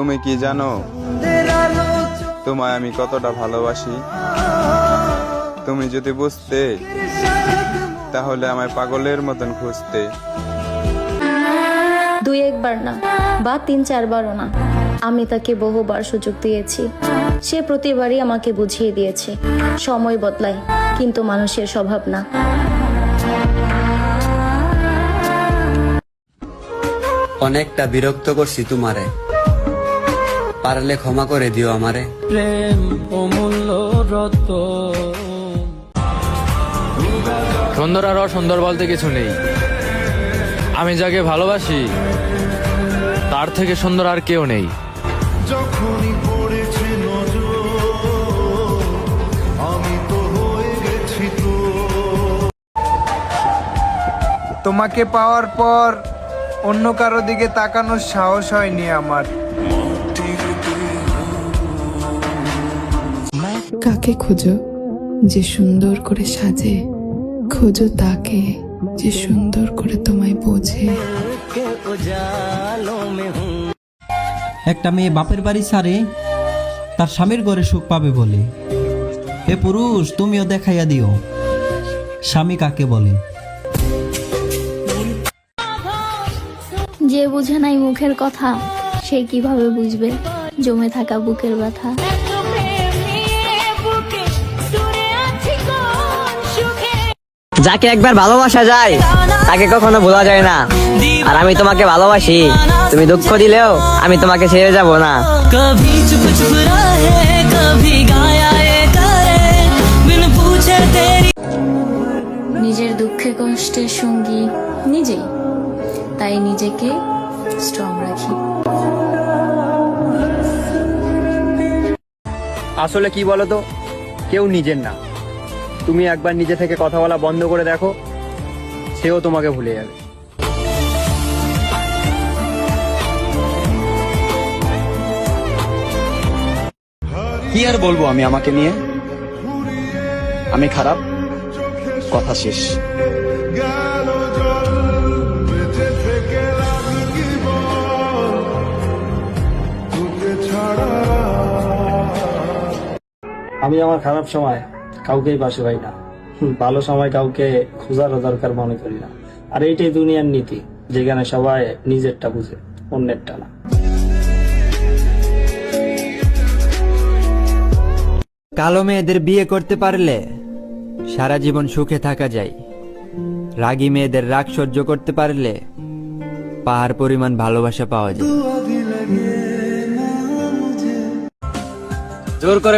তুমি কি জানো তোমায় আমি কতটা ভালোবাসি? তুমি যদি বুঝতে তাহলে আমায় পাগলের মতন খুঁজতে। দুই একবার না বা 3-4বারও না, আমি তাকে বহুবার সুযোগ দিয়েছি। সে প্রতিবারই আমাকে বুঝিয়ে দিয়েছে সময় বদলায়, কিন্তু মানুষের স্বভাব না। অনেকটা বিরক্ত করছি তোমারে, পারলে ক্ষমা করে দিও আমারে। প্রেম অমূল্য রত্ন। সুন্দর আর অসুন্দর বলতে কিছু নেই। আমি যাকে ভালোবাসি তার থেকে সুন্দর আর কেউ নেই। যখনই পড়েছে নজর আমি তো হয়ে গেছি তো। তোমাকে পাওয়ার পর অন্য কারো দিকে তাকানোর সাহস হয়নি আমার। কাকে খোঁজো যে সুন্দর করে সাজে, খোঁজো তাকে যে সুন্দর করে তোমায় বোঝে। একটা মেয়ে বাপের বাড়ি ছাড়ে তার স্বামীর ঘরে সুখ পাবে বলে। এ পুরুষ, তুমিও দেখাইয়া দিও স্বামী কাকে বলে। যে বুঝে নাই মুখের কথা, সে কিভাবে বুঝবে জমে থাকা বুকের ব্যথা। যাকে একবার ভালোবাসা যায় তাকে কখনো ভোলা যায় না। আর আমি তোমাকে ভালোবাসি, তুমি দুঃখ দিলেও আমি তোমাকে ছেড়ে যাব না। নিজের দুঃখে কষ্টের সঙ্গী নিজেই, তাই নিজেকে স্ট্রং রাখি। আসলে কি বলতো, কেউ নিজের না। তুমি একবার নিজে থেকে কথা বলা বন্ধ করে দেখো, সেও তোমাকে ভুলে যাবে। কি আর বলবো আমি আমাকে নিয়ে? আমি খারাপ, কথা শেষ। গেল জল বেঁচে থেকে লাগি বল তোকে ছাড়া। আমি আমার খারাপ সময় কাউকেই পাশে পাই না, ভালো সময় কাউকে খোঁজারও দরকার মনে করি না। আর এইটাই দুনিয়ার নীতি, যেখানে সবাই নিজেরটা বুঝে, অন্যেরটা না। কালো মেয়েদের বিয়ে করতে পারলে সারা জীবন সুখে থাকা যায়। রাগী মেয়েদের রাগ সহ্য করতে পারলে পাহাড় পরিমাণ ভালোবাসা পাওয়া যায়। জোর করে